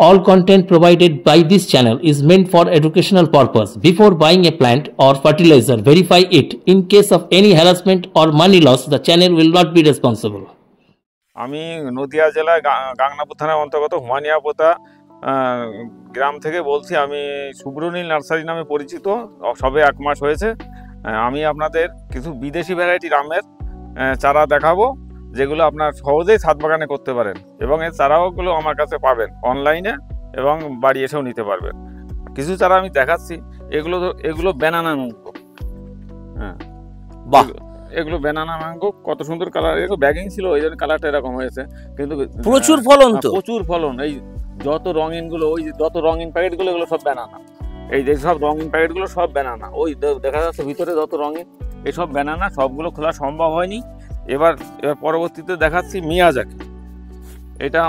All content provided by this channel is meant for educational purpose. Before buying a plant or fertilizer, verify it. In case of any harassment or money loss, the channel will not be responsible. আমি নদিয়া জেলায় গাংনাপুর থানার অন্তর্গত হুমানিয়াপোতা গ্রাম থেকে বলছি। আমি Subranil nursery নামে পরিচিত, সবে 1 মাস হয়েছে। আমি আপনাদের কিছু বিদেশি ভ্যারাইটির আমের চারা দেখাবো, যেগুলো আপনার সহজেই ছাদ বাগানে করতে পারেন, এবং এই চারাগুলো আমার কাছে পাবেন অনলাইনে এবং বাড়ি এসেও নিতে পারবেন। কিছু চারা আমি দেখাচ্ছি। এগুলো ব্যানানা ম্যাঙ্গো। হ্যাঁ, বাহ, এগুলো ব্যানানা ম্যাঙ্গো। কত সুন্দর কালার। এগুলো ব্যাগিং ছিল, ওই জন্য কালারটা এরকম হয়েছে, কিন্তু প্রচুর ফলন। তো প্রচুর ফলন। এই যত রঙিনগুলো, ওই যত রঙিন প্যাকেটগুলো, এগুলো সব ব্যানানা। এই যে সব রঙিন প্যাকেটগুলো সব ব্যানানা। ওই দেখা যাচ্ছে ভিতরে যত রঙিন, এই সব ব্যানানা। সবগুলো খোলা সম্ভব হয়নি। এবার পরবর্তীতে দেখাচ্ছি মিয়াজাকি। এটা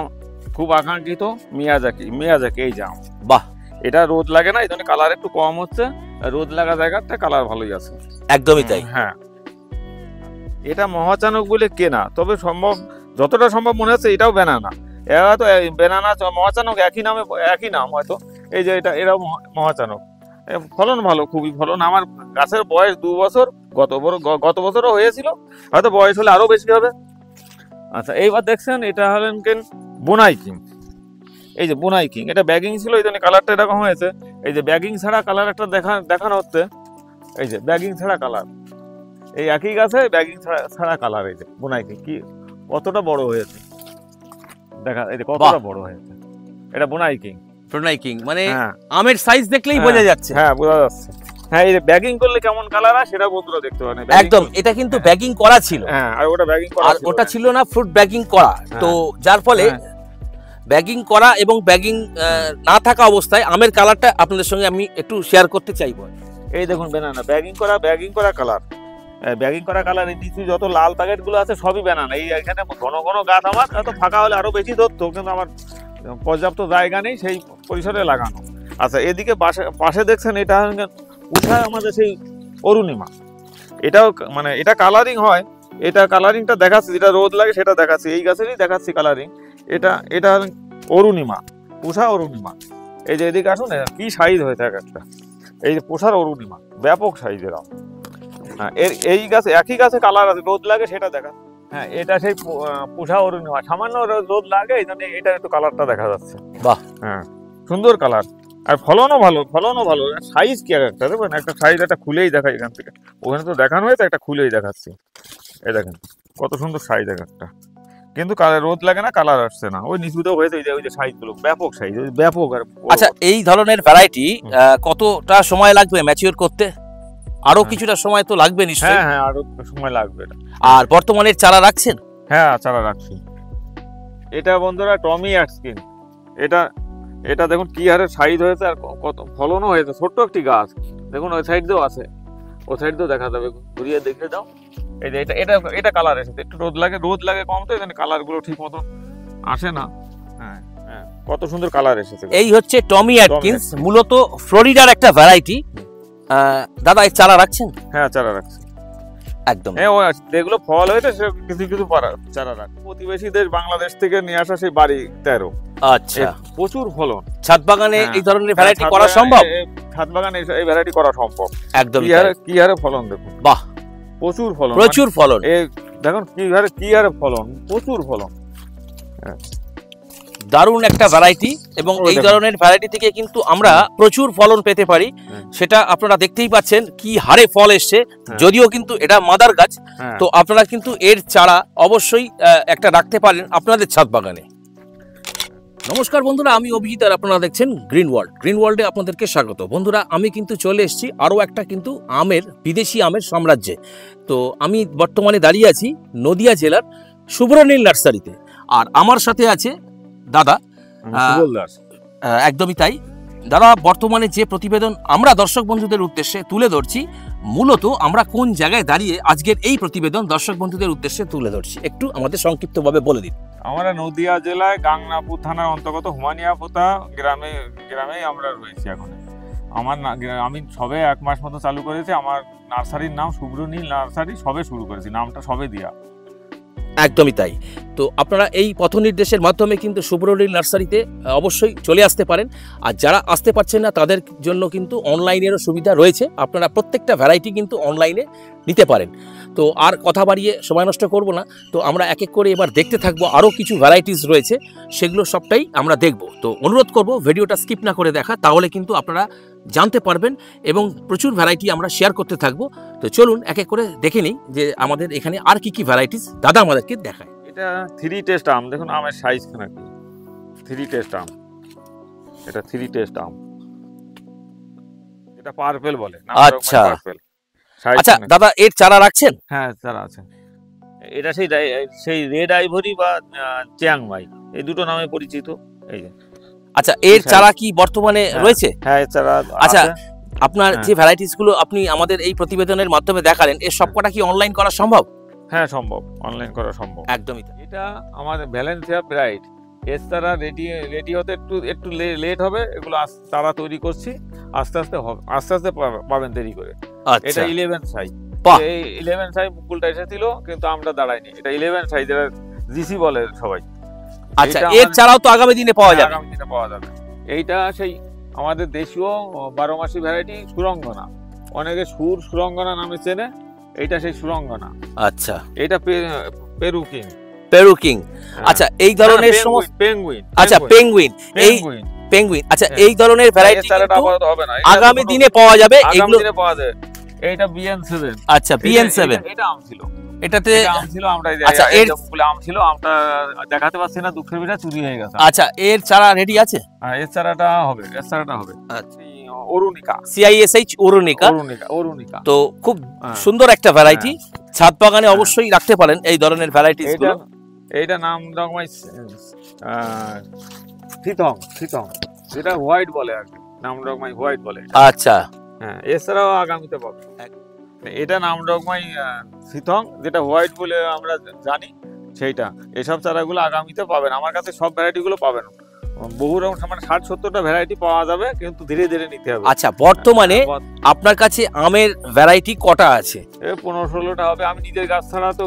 খুব আকাঙ্ক্ষিত মিয়াজাকি এই জাম। বাহ, এটা রোদ লাগে না, এই জন্য কালার একটু কম হচ্ছে। রোদ লাগা জায়গাতে কালার ভালোই আছে। একদমই তাই। হ্যাঁ, এটা মহাচানক বলে কেনা, তবে যতটা সম্ভব মনে হচ্ছে এটাও ব্যানানা। এরা তো ব্যানানা মহাচানক একই নাম হয়তো। এই যে এরাও মহাচানক। ফলন ভালো, খুবই ফলন। আমার গাছের বয়স 2 বছর। গত বছরও হয়েছিল, হয়তো বয়স হলে আরো বেশি হবে। আচ্ছা, এইবার দেখছেন এটা হলেন বোনাই কিং। এই যে বোনাই কিং, এটা ব্যাগিং ছিল, এই জন্য কালারটা এরকম হয়েছে। এই যে ব্যাগিং ছাড়া কালার একটা দেখানো হচ্ছে। এই যে ব্যাগিং ছাড়া কালার, এই একই গাছে ব্যাগিং ছাড়া কালার। এই যে বোনাই কিং কি কতটা বড় হয়েছে দেখা, এই যে কতটা বড় হয়েছে। এটা বোনাই কিং মানে আমের সাইজ দেখলেই বোঝা যাচ্ছে। হ্যাঁ, বোঝা যাচ্ছে। হ্যাঁ, এই যে ব্যাগিং করলে কেমন কালার হয় সেটা বন্ধুরা দেখতে পারেন। একদম, এটা কিন্তু ব্যাগিং করা ছিল। হ্যাঁ, আর ওটা ব্যাগিং করা, আর ওটা ছিল না ফ্রুট ব্যাগিং করা। তো যার ফলে ব্যাগিং করা এবং ব্যাগিং না থাকা অবস্থায় আমের কালারটা আপনাদের সঙ্গে আমি একটু শেয়ার করতে চাইবো। এই দেখুন ব্যানানা, ব্যাগিং করা কালার। ব্যাগিং করা কালার। এই নিচু যত লাল প্যাকেটগুলো আছে সবই ব্যানানা। এই এখানে ঘন ঘন গাছ, আমার এত ফাঁকা হলে আরো বেশি ধরতো, কিন্তু আমার পর্যাপ্ত জায়গা নেই সেই পরিসরে লাগানো। আচ্ছা, এদিকে পাশে দেখছেন এটা উঠায় আমাদের সেই অরুণিমা। এটাও মানে এটা কালারিং হয়। এটা কালারিংটা দেখাচ্ছি, যেটা রোদ লাগে সেটা দেখাচ্ছি। এই গাছেরই দেখাচ্ছি কালারিং। এটা অরুণিমা, পোষা অরুণিমা। এই যে এদিকে আসুন, কি সাইজ হয়েছে একটা। এই যে পোষার অরুণিমা, ব্যাপক সাইজের আম। হ্যাঁ, এই গাছে একই গাছে কালার আছে, রোদ লাগে সেটা দেখা। হ্যাঁ, এটা সেই পোষা অরুণিমা। সামান্য রোদ লাগে, এই জন্য এটা একটু কালারটা দেখা যাচ্ছে। বাহ, হ্যাঁ, সুন্দর কালার। আর ফলনও ভালো। সাইজ কি একটা দেখবেন, একটা সাইজ একটা খুলেই দেখাই এখান থেকে। ওখানে তো দেখানো হয়েছে, একটা খুলেই দেখাচ্ছি। এই দেখেন কত সুন্দর সাইজ একটা, কিন্তু রোদ লাগে না, কালার আসছে না। ওই নিচুতেও হয়েছে। ওই যে সাইজগুলো ব্যাপক সাইজ, ব্যাপক। আর আচ্ছা, এই ধরনের ভ্যারাইটি কতটা সময় লাগবে ম্যাচিওর করতে? আরো কিছুটা সময় তো লাগবে নিশ্চয়ই। হ্যাঁ, আরো সময় লাগবে। আর বর্তমানে চারা রাখছেন? হ্যাঁ, চারা রাখছি। এটা বন্ধুরা টমি অ্যাটকিন। এটা দেখুন কি হারে সাইজ হয়েছে, আর কত ফলনও হয়েছে। ছোট্ট একটি গাছ দেখুন, ওই সাইড দিয়েও আছে, ওই সাইড দিয়েও দেখা যাবে। ঘুরিয়ে দেখে দাও। এই যে এটা কালার এসেছে। একটু রোদ লাগে কম, তো এখানে কালার গুলো ঠিক মতো আসে না। হ্যাঁ, কত সুন্দর কালার এসেছে। এই হচ্ছে টমি অ্যাটকিন্স, মূলত ফ্লোরিডার একটা ভ্যারাইটি। দাদা, এই চারা রাখছেন? হ্যাঁ, চারা রাখছি একদম। যেগুলো ফল হয়েছে কিছু চারা রাখ। প্রতিবেশী দেশ বাংলাদেশ থেকে নিয়ে আসা সেই বাড়ি 13। আচ্ছা, প্রচুর ফলন। ছাদ বাগানে এই ধরনের ভ্যারাইটি করা সম্ভব? ছাদ বাগানে এই ভ্যারাইটি করা সম্ভব। একদম। কি হারে ফলন দেখুন। বাহ, প্রচুর ফলন। দেখুন কি হারে ফলন, প্রচুর ফলন। দারুণ একটা ভ্যারাইটি, এবং এই ধরনের ভ্যারাইটি থেকে কিন্তু আমরা প্রচুর ফলন পেতে পারি। সেটা আপনারা দেখতেই পাচ্ছেন কি হারে ফল এসছে। যদিও কিন্তু এটা মাদার গাছ, তো আপনারা কিন্তু এর চারা অবশ্যই একটা রাখতে পারেন আপনাদের ছাদ বাগানে। নমস্কার বন্ধুরা, আমি অভিজিৎ, আর আপনারা দেখছেন গ্রিন ওয়ার্ল্ডে আপনাদেরকে স্বাগত। বন্ধুরা, আমি কিন্তু চলে এসেছি আরও একটা কিন্তু বিদেশি আমের সাম্রাজ্যে। তো আমি বর্তমানে দাঁড়িয়ে আছি নদিয়া জেলার সুব্রনীল নার্সারিতে, আর আমার সাথে আছে দাদা সুবল দাস। একদমই তাই। দাদা, বর্তমানে যে প্রতিবেদন আমরা দর্শক বন্ধুদের উদ্দেশ্যে তুলে ধরছি, মূলত আমরা কোন জায়গায় দাঁড়িয়ে আজকের এই প্রতিবেদন দর্শক বন্ধুদের উদ্দেশ্যে তুলে ধরছি, একটু আমাদের সংক্ষিপ্তভাবে বলে দিন। আমরা নদিয়া জেলায় গাংনাপুর থানার অন্তর্গত হুমানিয়াপোতা গ্রামে আমরা রয়েছি এখন। আমি সবে 1 মাস মতো চালু করেছি। আমার নার্সারির নাম সুব্রনীল নার্সারি, সবে শুরু করেছি, নামটা সবে দিয়া। একদমই তাই। তো আপনারা এই পথ নির্দেশের মাধ্যমে কিন্তু সুব্রনীল নার্সারিতে অবশ্যই চলে আসতে পারেন। আর যারা আসতে পারছেন না তাদের জন্য কিন্তু অনলাইনেরও সুবিধা রয়েছে, আপনারা প্রত্যেকটা ভ্যারাইটি কিন্তু অনলাইনে নিতে পারেন। তো আর কথা বাড়িয়ে সময় নষ্ট করব না, তো আমরা এক এক করে এবার দেখতে থাকবো। আরও কিছু ভ্যারাইটিস রয়েছে, সেগুলো সবটাই আমরা দেখব। তো অনুরোধ করব ভিডিওটা স্কিপ না করে দেখা, তাহলে কিন্তু আপনারা জানতে পারবেন এবং প্রচুর ভ্যারাইটি আমরা শেয়ার করতে থাকবো। তো চলুন এক এক করে দেখে নিই যে আমাদের এখানে আর কি কি ভ্যারাইটিস দাদা আমাদেরকে দেখায়। এটা 3 টেস্ট আম, দেখুন আমের সাইজ খানা কি 3 টেস্ট আম। এটা 3 টেস্ট আম, এটা পার্পল বলে। আচ্ছা সাইজ আচ্ছা দাদা, এর চারা রাখছেন? হ্যাঁ চারা আছে। এটা সেই রেড আইভরি বা চিয়াংমাই, এই দুটো নামে পরিচিত। এই যে আচ্ছা, এর চারা কি বর্তমানে রয়েছে? হ্যাঁ এর চারা আচ্ছা, আছে। আপনার যে ভ্যারাইটিস গুলো আপনি আমাদের এই প্রতিবেদনের মাধ্যমে দেখালেন, এর সবকটা কি অনলাইন করা সম্ভব? হ্যাঁ সম্ভব, অনলাইন করা সম্ভব। একদমই তাই। এটা আমাদের ভ্যালেন্সিয়া ব্রাইট, এর চারা রেডি হতে একটু লেট হবে। এগুলো চারা তৈরি করছি, আস্তে আস্তে পাবেন দেরি করে। আচ্ছা, এটা 11 সাইজ। বাহ, এই 11 সাইজ মুকুলটা এসেছিল কিন্তু আমরা দাঁড়াইনি। এটা 11 সাইজ, এটা জিসি বলে সবাই। আচ্ছা, এর চারাও তো আগামী দিনে পাওয়া যাবে? আগামী দিনে পাওয়া যাবে। এইটা সেই আমাদের দেশীয় 12 মাসি ভ্যারাইটি সুরঙ্গনা। অনেকে সুরঙ্গনা নামে চেনে, এইটা সেই সুরঙ্গনা। আচ্ছা, এটা পেরু কিং। আচ্ছা, এই ধরনের সমস্ত পেঙ্গুইন। আচ্ছা, পেঙ্গুইন, এই পেঙ্গুইন। আচ্ছা, এই ধরনের ভ্যারাইটি হবে না, আগামী দিনে পাওয়া যাবে। এগুলো দিনে পাওয়া যাবে। এইটা BN7। আচ্ছা, BN7, এটা আম ছিল, এটাতে আম ছিল। আমরা আচ্ছা, এর আম ছিল, আমটা দেখাতে পাচ্ছি না, দুঃখের বিষয়, চুরি হয়ে গেছে। আচ্ছা, এর চারা রেডি আছে? হ্যাঁ এর চারাটা হবে, আচ্ছা, অরুণিকা, CISH অরুণিকা। তো খুব সুন্দর একটা ভ্যারাইটি, ছাদ বাগানে অবশ্যই রাখতে পারেন এই ধরনের ভ্যারাইটিস গুলো। এইটা নাম রকমাই থিতং, যেটা হোয়াইট বলে আর কি, নাম রকমাই হোয়াইট বলে। আচ্ছা, হ্যাঁ এছাড়াও আগামীতে পাবে। এটা নাম রকমাই থিতং, যেটা হোয়াইট বলে আমরা জানি সেইটা। এসব চারাগুলো আগামীতে পাবেন আমার কাছে, সব ভ্যারাইটি গুলো পাবেন। বহু রকম, মানে 60-70টা ভ্যারাইটি পাওয়া যাবে, কিন্তু ধীরে ধীরে নিতে হবে। আচ্ছা, বর্তমানে আপনার কাছে আমের ভ্যারাইটি কটা আছে? 15-16টা হবে। আমি নিজের গাছ ছাড়া তো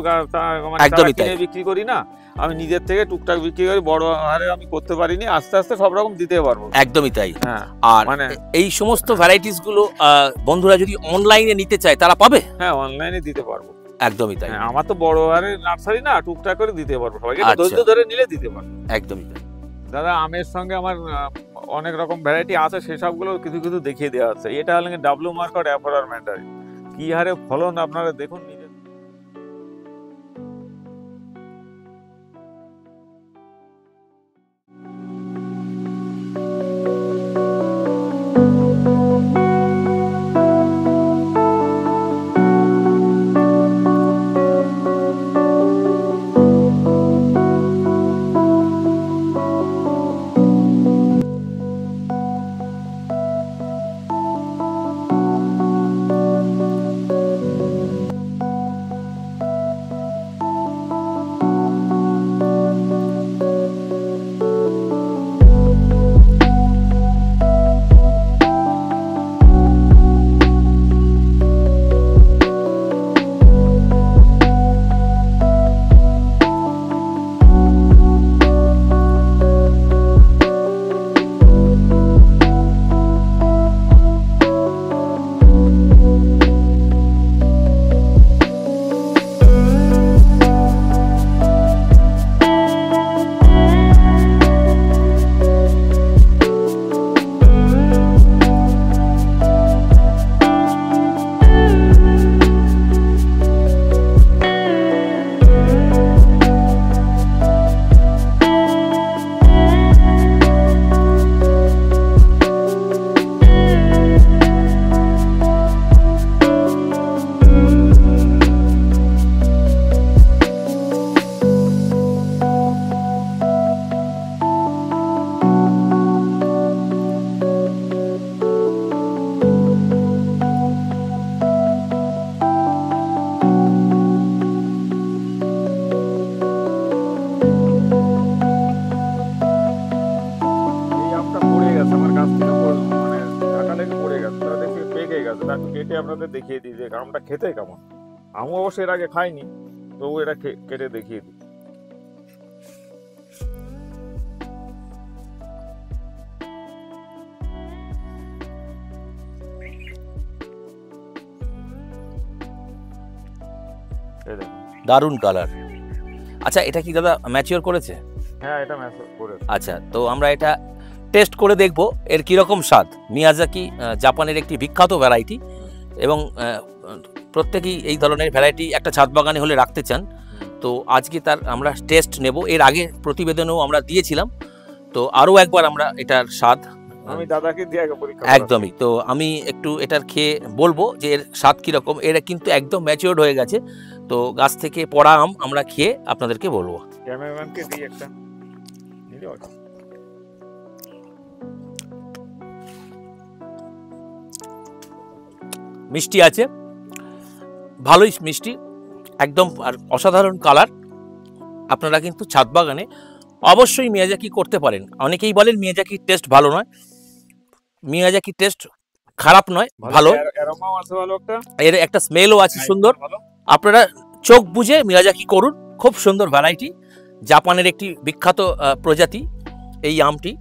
একদমই তাই, বিক্রি করি না, আমি নিজের থেকে টুকটাক বিক্রি করি, বড় হারে আমি করতে পারিনি। আস্তে আস্তে সব রকম দিতে পারবো। একদমই তাই। হ্যাঁ, আর মানে এই সমস্ত ভ্যারাইটিস গুলো বন্ধুরা যদি অনলাইনে নিতে চায় তারা পাবে? হ্যাঁ অনলাইনে দিতে পারবো। একদমই তাই। আমার তো বড় হারে নার্সারি না, টুকটাক করে দিতে পারবো সবাইকে, ধৈর্য ধরে নিলে দিতে পারবো। একদমই তাই দাদা। আমের সঙ্গে আমার অনেক রকম ভ্যারাইটি আছে, সেসবগুলো কিছু কিছু দেখিয়ে দেওয়া আছে। এটা হলো ডাব্লু মার্কট অ্যাফোরার ম্যান্ডারি, কি হারে ফলন আপনারা দেখুন নিজে। কেটে আপনাদের দেখিয়ে দিই যে আমটা খেতে কেমন। আমি অবশ্যই এর আগে খাইনি, তবু এটা কেটে দেখিয়ে দিই। দারুণ কালার। আচ্ছা এটা কি দাদা ম্যাচিওর করেছে? হ্যাঁ এটা ম্যাচিওর করেছে। আচ্ছা তো আমরা এটা টেস্ট করে দেখব এর কীরকম স্বাদ। মিয়াজাকি জাপানের একটি বিখ্যাত ভ্যারাইটি এবং প্রত্যেকেই এই ধরনের ভ্যারাইটি একটা ছাদ বাগানে হলে রাখতে চান। তো আজকে তার আমরা টেস্ট নেব। এর আগে প্রতিবেদনেও আমরা দিয়েছিলাম, তো আরও একবার আমরা এটার স্বাদ আমি দাদাকে দিয়ে আগে পরীক্ষা একদমই। তো আমি একটু এটার খেয়ে বলবো যে এর স্বাদ কীরকম। এরা কিন্তু একদম ম্যাচিওর্ড হয়ে গেছে। তো গাছ থেকে পড়া আম আমরা খেয়ে আপনাদেরকে বলবো। ক্যামেরাম্যানকে দিই একটা। মিষ্টি আছে, ভালোই মিষ্টি একদম, আর অসাধারণ কালার। আপনারা কিন্তু ছাদ বাগানে অবশ্যই মিয়াজাকি করতে পারেন। অনেকেই বলেন মিয়াজাকির টেস্ট ভালো নয়, মিয়াজাকির টেস্ট খারাপ নয়, ভালো। এর একটা স্মেলও আছে সুন্দর। আপনারা চোখ বুঝে মিয়াজাকি করুন, খুব সুন্দর ভ্যারাইটি, জাপানের একটি বিখ্যাত প্রজাতি এই আমটি।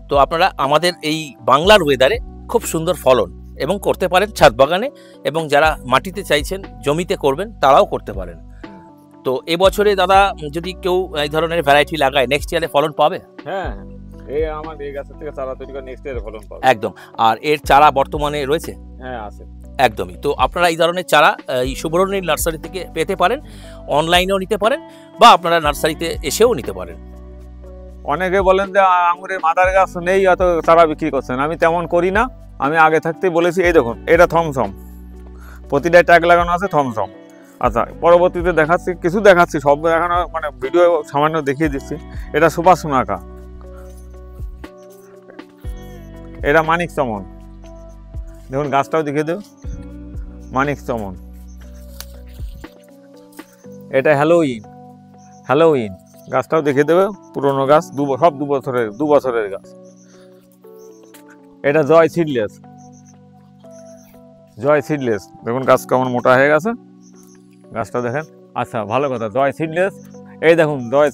তো আপনারা আমাদের এই বাংলার ওয়েদারে খুব সুন্দর ফলন এবং করতে পারেন ছাদ বাগানে, এবং যারা মাটিতে চাইছেন জমিতে করবেন তারাও করতে পারেন। তো এবছরে দাদা যদি কেউ এই ধরনের ভ্যারাইটি লাগায় নেক্সট ইয়ারে ফলন পাবে? হ্যাঁ এই আমার এই গাছের থেকে চারা তৈরি করে নেক্সট ইয়ারে ফলন পাবে একদম। আর এর চারা বর্তমানে রয়েছে? হ্যাঁ আছে একদমই। তো আপনারা এই ধরনের চারা এই সুবর্ণনীল নার্সারি থেকে পেতে পারেন, অনলাইনেও নিতে পারেন বা আপনারা নার্সারিতে এসেও নিতে পারেন। অনেকে বলেন যে আঙুরের মাদার গাছ নেই, অত চারা বিক্রি করছেন। আমি তেমন করি না, আমি আগে থাকতেই বলেছি। এই দেখুন এটা থমসম, প্রতিটা ট্যাগ লাগানো আছে থমসম। আচ্ছা পরবর্তীতে দেখাচ্ছি, কিছু দেখাচ্ছি, সব দেখানো মানে ভিডিও সামান্য দেখিয়ে দিচ্ছি। এটা সুপার সোনাকা, এটা মানিক চমন, দেখুন গাছটাও দেখিয়ে দেব, মানিক চমন। এটা হ্যালোইন, হ্যালোইন গাছটাও দেখিয়ে দেবে, পুরনো গাছ, সব দু বছরের গাছ। এটা জয় সিডলেস, জয় সিডলেস, দেখুন গাছ কেমন মোটা হয়ে গেছে, গাছটা দেখেন। আচ্ছা ভালো কথা, জয় সিডলেস, এই দেখুন জয়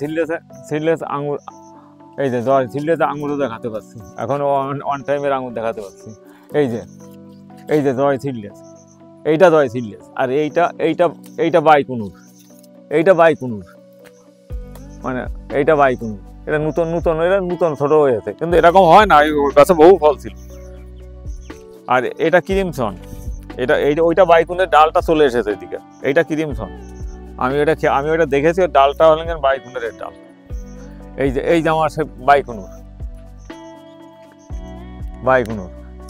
সিডলেস আঙুর, এই যে জয় সিডলেস আঙুরও দেখাতে পাচ্ছি, এখন অন টাইমের আঙুর দেখাতে পাচ্ছি। এই যে জয় সিডলেস, এইটা জয় সিডলেস, আর এইটা বাইকুনুর, এইটা বাইকুনুর, মানে এইটা বাইকুনুর। এটা নতুন ছোট হয়েছে, কিন্তু এরকম হয় না, গাছে বহু ফল ছিল। আর এটা ক্রিমসন, ওইটা বাইকুনের ডালটা চলে এসেছে এদিকে, এইটা ক্রিমসন। আমি ওটা দেখেছি, ডালটা হলেন বাইকুনের ডাল। এই যে আমার সে বাইকুনুর,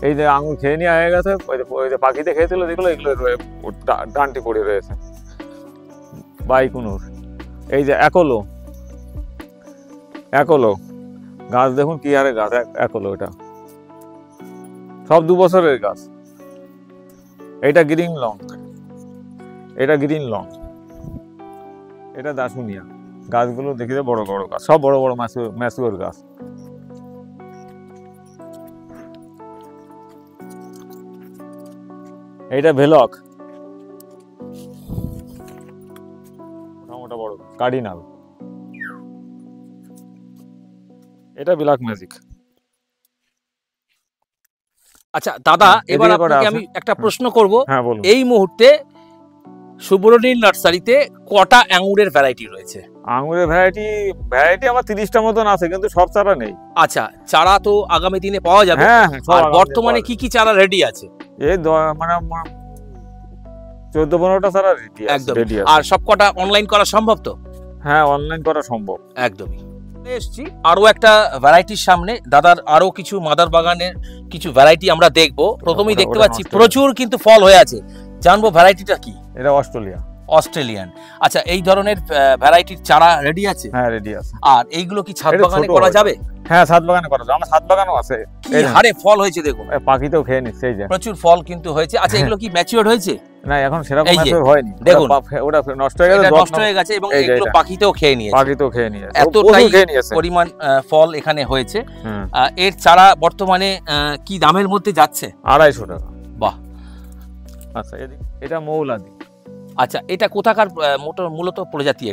এই যে আঙুর খেয়ে নিয়ে হয়ে গেছে, ওই যে পাখিতে খেয়েছিল যেগুলো, এগুলো ডানটি পড়ে রয়েছে, বাইকুনুর। এই যে একলো গাছ, দেখুন কি হারে গাছ একলো, এটা সব 2 বছরের গাছ। এটা গ্রিন লং, এটা দাসুনিয়া। গাছগুলো দেখিতে বড় বড় গাছ, সব বড় বড় ম্যাচিওর গাছ। এইটা ভেলক, মোটা বড় কার্ডিনাল। এটা ব্ল্যাক ম্যাজিক। আচ্ছা দাদা, এবার আপনাকে আমি একটা প্রশ্ন করব। হ্যাঁ বলুন। এই মুহূর্তে সুবর্ণনীল নার্সারিতে কটা আঙুরের ভ্যারাইটি রয়েছে? আঙুরের ভ্যারাইটি আমার 30টা মতন আছে, কিন্তু সব চারা নেই। আচ্ছা, চারা তো আগামী দিনে পাওয়া যাবে। হ্যাঁ, আর বর্তমানে কি কি চারা রেডি আছে? এই মানে 14-15টা চারা রেডি আছে। আর সবকটা অনলাইন করা সম্ভব তো? হ্যাঁ অনলাইন করা সম্ভব। একদমই। এসছি আরো একটা ভ্যারাইটির সামনে, দাদার আরো কিছু মাদার বাগানের কিছু ভ্যারাইটি আমরা দেখবো। প্রথমেই দেখতে পাচ্ছি প্রচুর কিন্তু ফল হয়ে আছে, জানবো ভ্যারাইটিটা কি? এটা অস্ট্রেলিয়ান। আচ্ছা, এই ধরনের ভ্যারাইটির চারা রেডি আছে? হ্যাঁ রেডি আছে। আর এইগুলো কি ছাদ বাগানে করা যাবে? হ্যাঁ ছাদ বাগানে করা যাবে, আমার ছাদ বাগানও আছে। এই হারে ফল হয়েছে দেখুন, পাখিতেও খেয়ে নিচ্ছে, এই যে প্রচুর ফল কিন্তু হয়েছে। আচ্ছা এগুলো কি ম্যাচিওর হয়েছে? না এখন সেরকম ম্যাচিওর হয়নি, দেখুন ওটা নষ্ট হয়ে গেছে, এবং এগুলো পাখিতেও খেয়ে নিয়েছে, এতটাই পরিমাণ ফল এখানে হয়েছে। এর চারা বর্তমানে কি দামের মধ্যে যাচ্ছে? 250 টাকা। বাহ। আচ্ছা এটা মৌলাদি। আচ্ছা, এটা কোথাকার মূলত প্রজাতি?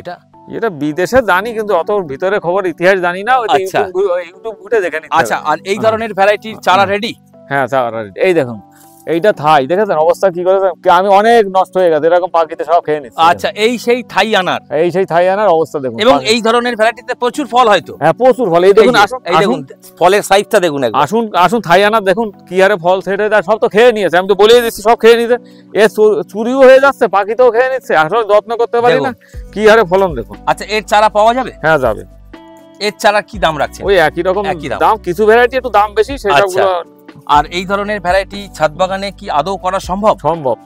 এটা বিদেশে জানি, কিন্তু অত ভিতরে খবর ইতিহাস জানি না। ওই আচ্ছা। ইউটিউব ঘুরে দেখে নিতে হবে। আচ্ছা, আর এই ধরনের ভ্যারাইটির চারা রেডি? হ্যাঁ চারা ready। এই দেখুন এইটা থাই, দেখেছেন অবস্থা কি করেছে? আমি অনেক নষ্ট হয়ে গেছে, এরকম পাখিতে সব খেয়ে নিচ্ছে। আচ্ছা, এই সেই থাই আনার, এই সেই থাই আনার অবস্থা দেখুন। এবং এই ধরনের ভ্যারাইটিতে প্রচুর ফল হয়তো। হ্যাঁ প্রচুর ফল। এই দেখুন, আসুন এই দেখুন ফলের সাইজটা দেখুন একবার। আসুন আসুন থাই আনার দেখুন কি হারে ফল সেটা সব তো খেয়ে নিয়েছে। আমি তো বলেই দিচ্ছি সব খেয়ে নিতে। এ চুরিও হয়ে যাচ্ছে, পাখিতেও খেয়ে নিচ্ছে, আসলে যত্ন করতে পারি না। কি হারে ফলন দেখুন। আচ্ছা, এর চারা পাওয়া যাবে? হ্যাঁ যাবে। এর চারা কি দাম রাখছেন? ওই একই রকম দাম, কিছু ভ্যারাইটি একটু দাম বেশি সেটাগুলো। আর এই ধরনের ভ্যারাইটি ছাদ বাগানে কি আদৌ করা সম্ভব? সম্ভব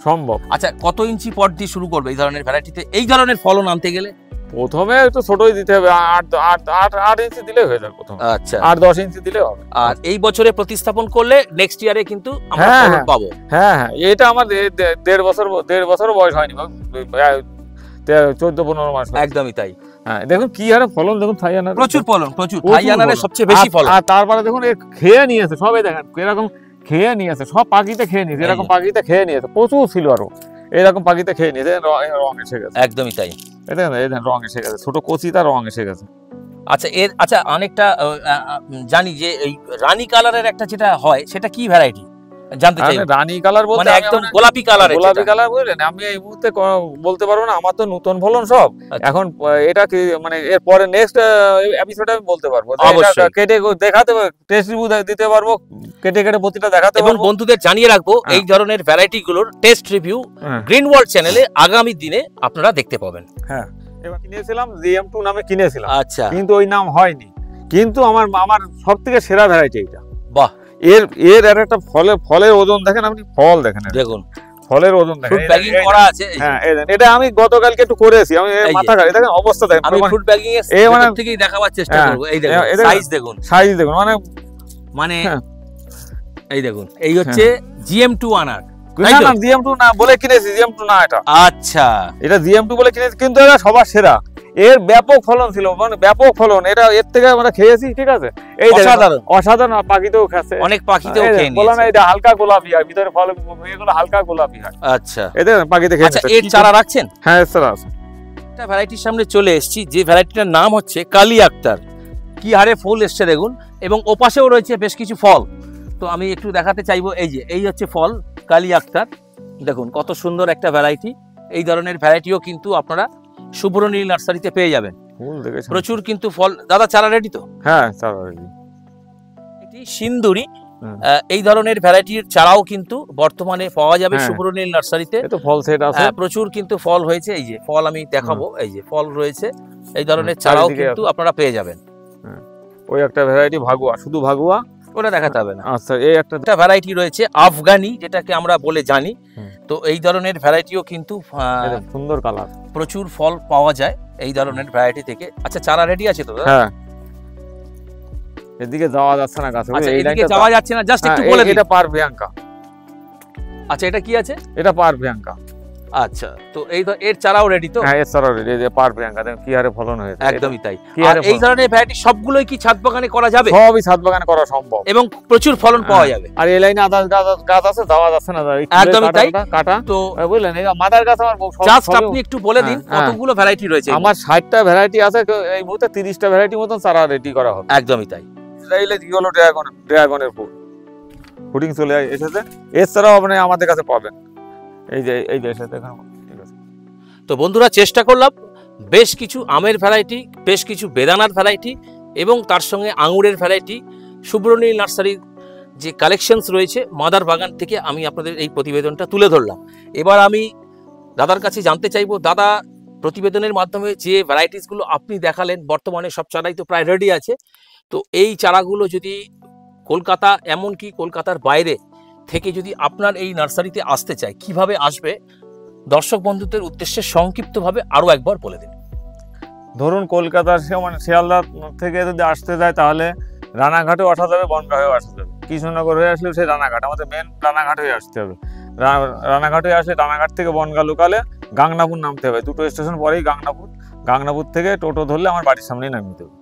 সম্ভব। আচ্ছা, কত ইঞ্চি পট দিয়ে শুরু করবে এই ধরনের ভ্যারাইটিতে এই ধরনের ফলন আনতে গেলে? প্রথমে একটু ছোটই দিতে হবে, 8 ইঞ্চি দিলে হয়ে যাবে প্রথমে। আচ্ছা, 8-10 ইঞ্চি দিলে হবে। আর এই বছরে প্রতিস্থাপন করলে নেক্সট ইয়ারে কিন্তু আমরা ফলন পাবো। হ্যাঁ হ্যাঁ, এটা আমার 1.5 বছর বয়স হয়নি, 14-15 মাস। একদমই তাই। হ্যাঁ দেখুন কি হারে ফলন দেখুন থাই আনার। প্রচুর ফলন, প্রচুর। থাই আনারের সবচেয়ে বেশি ফলন। আর তারপরে দেখুন খেয়ে নিয়েছে সবাই, দেখেন এরকম খেয়ে নিয়েছে, সব পাখিতে খেয়ে নিয়েছে, এরকম পাখিতে খেয়ে নিয়েছে, প্রচুর ছিল আরো এরকম পাখিতে খেয়ে নিয়েছে। রং এসে গেছে। একদমই তাই। এটা রং এসে গেছে, ছোট কচিটা রং এসে গেছে। আচ্ছা, অনেকটা জানি যে এই রানী কালারের একটা যেটা হয় সেটা কি ভ্যারাইটি জানতে চাই। রানী কালার বলতে মানে একদম গোলাপি কালার। গোলাপি কালার বুঝলেন, আমি এই মুহূর্তে বলতে পারবো না, আমার তো নতুন ফলন সব। এখন এটা কি মানে এর পরে নেক্সট এপিসোডে আমি বলতে পারবো, কেটে দেখাতে টেস্ট রিভিউ দিতে পারবো, কেটে প্রতিটা দেখাতে পারবো। এবং বন্ধুদের জানিয়ে রাখবো এই ধরনের ভ্যারাইটি গুলোর টেস্ট রিভিউ গ্রিন ওয়ার্ল্ড চ্যানেলে আগামী দিনে আপনারা দেখতে পাবেন। হ্যাঁ, এবার কিনেছিলাম GM2 নামে কিনেছিলাম। আচ্ছা, কিন্তু ওই নাম হয়নি, কিন্তু আমার সবথেকে সেরা ভ্যারাইটি এটা। বাহ। এর আর একটা ফলের ওজন দেখেন আপনি, ফল দেখেন, দেখুন ফলের ওজন দেখেন। ফ্রুট ব্যাগিং করা আছে। হ্যাঁ এটা আমি গতকালকে একটু করেছি, আমি মাথা খারাপ। দেখেন অবস্থা দেখেন, আমি ফ্রুট ব্যাগিং এর মানে থেকেই দেখাবার চেষ্টা করব। এই দেখুন সাইজ দেখুন, মানে এই দেখুন, এই হচ্ছে GM2 আনার। না GM2 না বলে কিনেছি, GM2 না এটা। আচ্ছা, এটা GM2 বলে কিনেছি, কিন্তু এটা সবার সেরা। এর ব্যাপক ফলন ছিল, মানে ব্যাপক ফলন। এটা এর থেকে আমরা খেয়েছি, ঠিক আছে। এই অসাধারণ, পাখিতেও খাচ্ছে, অনেক পাখিতেও খেয়ে নিয়েছে। বললাম এটা হালকা গোলাপি হয়, ভিতরে ফল এগুলো হালকা গোলাপি হয়। আচ্ছা, এতে পাখিতে খেয়েছে। আচ্ছা, এর চারা রাখছেন? হ্যাঁ চারা আছে। একটা ভ্যারাইটির সামনে চলে এসেছি, যে ভ্যারাইটিটার নাম হচ্ছে কালি আক্তার। কি হারে ফুল এসছে দেখুন, এবং ওপাশেও রয়েছে বেশ কিছু ফল। তো আমি একটু দেখাতে চাইবো, এই হচ্ছে ফল কালি আক্তার। দেখুন কত সুন্দর একটা ভ্যারাইটি। এই ধরনের ভ্যারাইটিও কিন্তু আপনারা শুভ্রনীল নার্সারিতে পেয়ে যাবেন। প্রচুর কিন্তু ফল। দাদা চারা রেডি তো? হ্যাঁ চারা রেডি। এটি সিন্দুরি। এই ধরনের ভ্যারাইটির চারাও কিন্তু বর্তমানে পাওয়া যাবে শুভ্রনীল নার্সারিতে। তো ফল সেট আছে, প্রচুর কিন্তু ফল হয়েছে। এই যে ফল আমি দেখাবো, এই যে ফল রয়েছে। এই ধরনের চারাও কিন্তু আপনারা পেয়ে যাবেন। ওই একটা ভ্যারাইটি ভাগুয়া, শুধু ভাগুয়া, ওটা দেখাতে হবে না। আচ্ছা, এই একটা ভ্যারাইটি রয়েছে আফগানি, যেটাকে আমরা বলে জানি। তো এই ধরনের ভ্যারাইটিও কিন্তু সুন্দর কালার, প্রচুর ফল পাওয়া যায় এই ধরনের ভ্যারাইটি থেকে। আচ্ছা, চারা রেডি আছে তো? হ্যাঁ, এদিকে যাওয়া যাচ্ছে না গাছে। আচ্ছা, এদিকে যাওয়া যাচ্ছে না, জাস্ট একটু বলে দিন। এটা পার প্রিয়াঙ্কা। আচ্ছা, এটা কি আছে? এটা পার প্রিয়াঙ্কা। আচ্ছা, তো এর চারাও রেডি তো? হ্যাঁ, এর চারাও রেডি। এই যে পার প্রিয়াঙ্কা, দেখুন কি হারে ফলন হয়েছে। একদমই তাই। আর এই ধরনের ভ্যারাইটি সবগুলোই কি ছাদ বাগানে করা যাবে? সবই ছাদ বাগানে করা সম্ভব, এবং প্রচুর ফলন পাওয়া যাবে। আর এই লাইনে আদার গাছ আছে, যাওয়া যাচ্ছে না। একদমই তাই। কাটা তো বুঝলেন, এই মাদার গাছ আমার জাস্ট আপনি একটু বলে দিন কতগুলো ভ্যারাইটি রয়েছে। আমার 60টা ভ্যারাইটি আছে, এই মুহূর্তে 30টা ভ্যারাইটি মতন চারা রেডি করা হবে। একদমই তাই। চাইলে কি হলো ড্রাগনের ফুডিং চলে এসেছে। এছাড়াও আপনি আমাদের কাছে পাবেন। এই যে এসে দেখুন। তো বন্ধুরা, চেষ্টা করলাম বেশ কিছু আমের ভ্যারাইটি, বেশ কিছু বেদানার ভ্যারাইটি, এবং তার সঙ্গে আঙুরের ভ্যারাইটি শুভ্রনীল নার্সারির যে কালেকশনস রয়েছে মাদার বাগান থেকে আমি আপনাদের এই প্রতিবেদনটা তুলে ধরলাম। এবার আমি দাদার কাছে জানতে চাইবো, দাদা প্রতিবেদনের মাধ্যমে যে ভ্যারাইটিসগুলো আপনি দেখালেন, বর্তমানে সব চারাই তো প্রায় রেডি আছে। তো এই চারাগুলো যদি কলকাতা, এমনকি কলকাতার বাইরে থেকে যদি আপনার এই নার্সারিতে আসতে চায়, কিভাবে আসবে? দর্শক বন্ধুদের উদ্দেশ্যে সংক্ষিপ্তভাবে আরো একবার বলে দিন। ধরুন কলকাতার শিয়ালদা থেকে যদি আসতে যায়, তাহলে রানাঘাটেও আসা যাবে, বনগাঁ হয়েও আসা যাবে। কৃষ্ণনগর হয়ে আসলে সেই রানাঘাট, আমাদের মেন রানাঘাট হয়ে আসতে হবে। রানাঘাট হয়ে আসলে রানাঘাট থেকে বনগাঁ লোকালে গাংনাপুর নামতে হবে। 2টো স্টেশন পরেই গাংনাপুর। গাংনাপুর থেকে টোটো ধরলে আমার বাড়ির সামনেই নামিয়ে দেবে।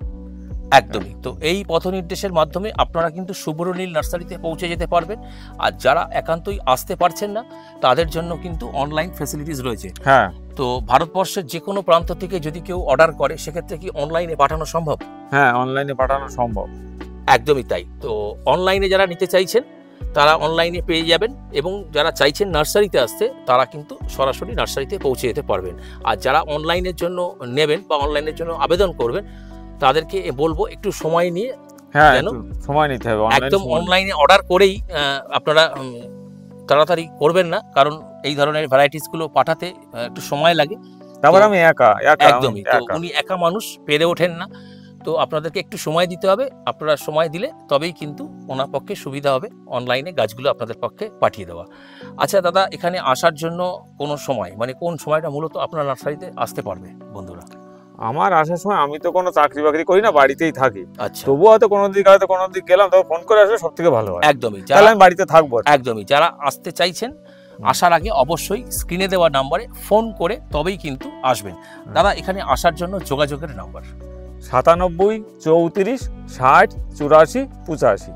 একদমই। তো এই পথ নির্দেশের মাধ্যমে আপনারা কিন্তু সুব্রনীল নার্সারিতে পৌঁছে যেতে পারবেন। আর যারা একান্তই আসতে পারছেন না তাদের জন্য কিন্তু অনলাইন ফ্যাসিলিটিস রয়েছে। হ্যাঁ, তো ভারতবর্ষের যে কোনো প্রান্ত থেকে যদি কেউ অর্ডার করে সেক্ষেত্রে কি অনলাইনে পাঠানো সম্ভব? হ্যাঁ, অনলাইনে পাঠানো সম্ভব। একদমই তাই। তো অনলাইনে যারা নিতে চাইছেন তারা অনলাইনে পেয়ে যাবেন, এবং যারা চাইছেন নার্সারিতে আসতে তারা কিন্তু সরাসরি নার্সারিতে পৌঁছে যেতে পারবেন। আর যারা অনলাইনের জন্য নেবেন বা অনলাইনের জন্য আবেদন করবেন তাদেরকে বলবো একটু সময় নিয়ে, হ্যাঁ, কেন? একটু সময় নিতে হবে। একদম অনলাইনে অর্ডার করেই আপনারা তাড়াতাড়ি করবেন না, কারণ এই ধরনের ভ্যারাইটিসগুলো পাঠাতে একটু সময় লাগে। তারপর আমি একা একদমই। তো উনি একা মানুষ, পেরে ওঠেন না। তো আপনাদেরকে একটু সময় দিতে হবে। আপনারা সময় দিলে তবেই কিন্তু ওনার পক্ষে সুবিধা হবে অনলাইনে গাছগুলো আপনাদের পক্ষে পাঠিয়ে দেওয়া। আচ্ছা দাদা, এখানে আসার জন্য কোনো সময়, মানে কোন সময়টা মূলত আপনার নার্সারিতে আসতে পারবে বন্ধুরা? আমার আসার সময়, আমি তো কোনো চাকরি বাকরি করি না, বাড়িতেই থাকি। আচ্ছা, তবুও হয়তো কোনো দিক গেলাম, তবে ফোন করে আসলে সব থেকে ভালো হয়। একদমই। তাহলে আমি বাড়িতে থাকবো। একদমই। যারা আসতে চাইছেন আসার আগে অবশ্যই স্ক্রিনে দেওয়া নাম্বারে ফোন করে তবেই কিন্তু আসবেন। দাদা, এখানে আসার জন্য যোগাযোগের নাম্বার 97 34 60 84 85,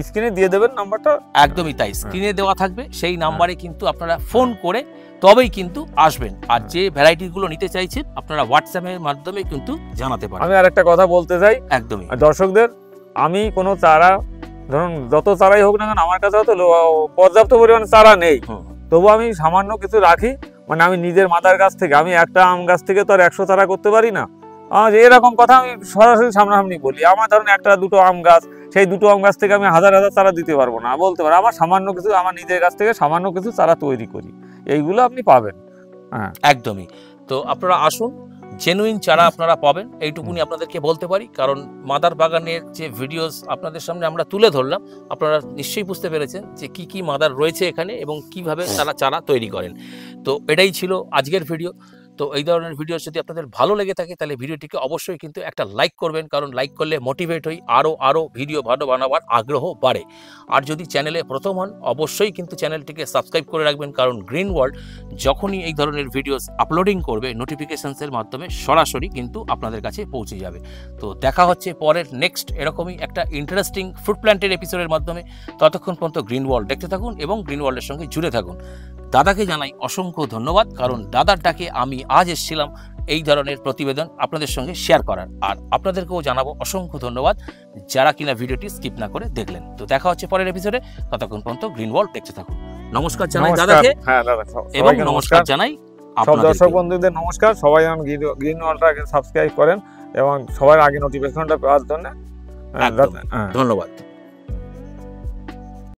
স্ক্রিনে দিয়ে দেবেন নাম্বারটা। একদমই তাই, স্ক্রিনে দেওয়া থাকবে, সেই নাম্বারে কিন্তু আপনারা ফোন করে তবেই কিন্তু আসবেন। আর যে ভ্যারাইটিগুলো নিতে চাইছেন আপনারা হোয়াটসঅ্যাপের মাধ্যমে কিন্তু জানাতে পারেন। আমি আরেকটা কথা বলতে চাই একদমই দর্শকদের, আমি কোনো চারা, ধরুন যত চারাই হোক না কেন, আমার কাছে হয়তো পর্যাপ্ত পরিমাণে চারা নেই, তবু আমি সামান্য কিছু রাখি। মানে আমি নিজের মাদার গাছ থেকে, আমি একটা আম গাছ থেকে তো আর 100 চারা করতে পারি না। এরকম কথা আমি সরাসরি সামনাসামনি বলি। আমার ধরুন একটা দুটো আম গাছ, সেই দুটো আম গাছ থেকে আমি হাজার হাজার চারা দিতে পারবো না, বলতে পারবো। আমার সামান্য কিছু, আমার নিজের গাছ থেকে সামান্য কিছু চারা তৈরি করি, এইগুলো আপনি পাবেন। হ্যাঁ, একদমই। তো আপনারা আসুন, জেনুইন চারা আপনারা পাবেন, এইটুকুনি আপনাদেরকে বলতে পারি। কারণ মাদার বাগানের যে ভিডিওস আপনাদের সামনে আমরা তুলে ধরলাম, আপনারা নিশ্চয়ই বুঝতে পেরেছেন যে কি কি মাদার রয়েছে এখানে এবং কিভাবে তারা চারা তৈরি করেন। তো এটাই ছিল আজকের ভিডিও। তো এই ধরনের ভিডিও যদি আপনাদের ভালো লেগে থাকে তাহলে ভিডিওটিকে অবশ্যই কিন্তু একটা লাইক করবেন, কারণ লাইক করলে মোটিভেট হই, আরও ভিডিও ভালো বানাবার আগ্রহ বাড়ে। আর যদি চ্যানেলে প্রথম হন অবশ্যই কিন্তু চ্যানেলটিকে সাবস্ক্রাইব করে রাখবেন, কারণ গ্রিন ওয়ার্ল্ড যখনই এই ধরনের ভিডিওস আপলোডিং করবে নোটিফিকেশনসের মাধ্যমে সরাসরি কিন্তু আপনাদের কাছে পৌঁছে যাবে। তো দেখা হচ্ছে পরের নেক্সট এরকমই একটা ইন্টারেস্টিং ফ্রুট প্ল্যান্টের এপিসোডের মাধ্যমে। ততক্ষণ পর্যন্ত গ্রিন ওয়ার্ল্ড দেখতে থাকুন এবং গ্রিন ওয়ার্ল্ডের সঙ্গে জুড়ে থাকুন। দাদাকে জানাই অসংখ্য ধন্যবাদ, কারণ দাদার ডাকে আমি আজ এসেছিলাম এই ধরনের প্রতিবেদন আপনাদের সঙ্গে শেয়ার করার। আর আপনাদেরকেও জানাবো অসংখ্য ধন্যবাদ যারা কিনা ভিডিওটি স্কিপ না করে দেখলেন। তো দেখা হচ্ছে পরের এপিসোডে, ততক্ষণ পর্যন্ত গ্রিন ওয়ার্ল্ড দেখতে থাকুন। নমস্কার জানাই দাদাকে। হ্যাঁ দাদা, এবং নমস্কার জানাই সব দর্শক বন্ধুদের নমস্কার। সবাই যেন গ্রিন ওয়ার্ল্ডটাকে সাবস্ক্রাইব করেন এবং সবার আগে নোটিফিকেশনটা পাওয়ার জন্য ধন্যবাদ।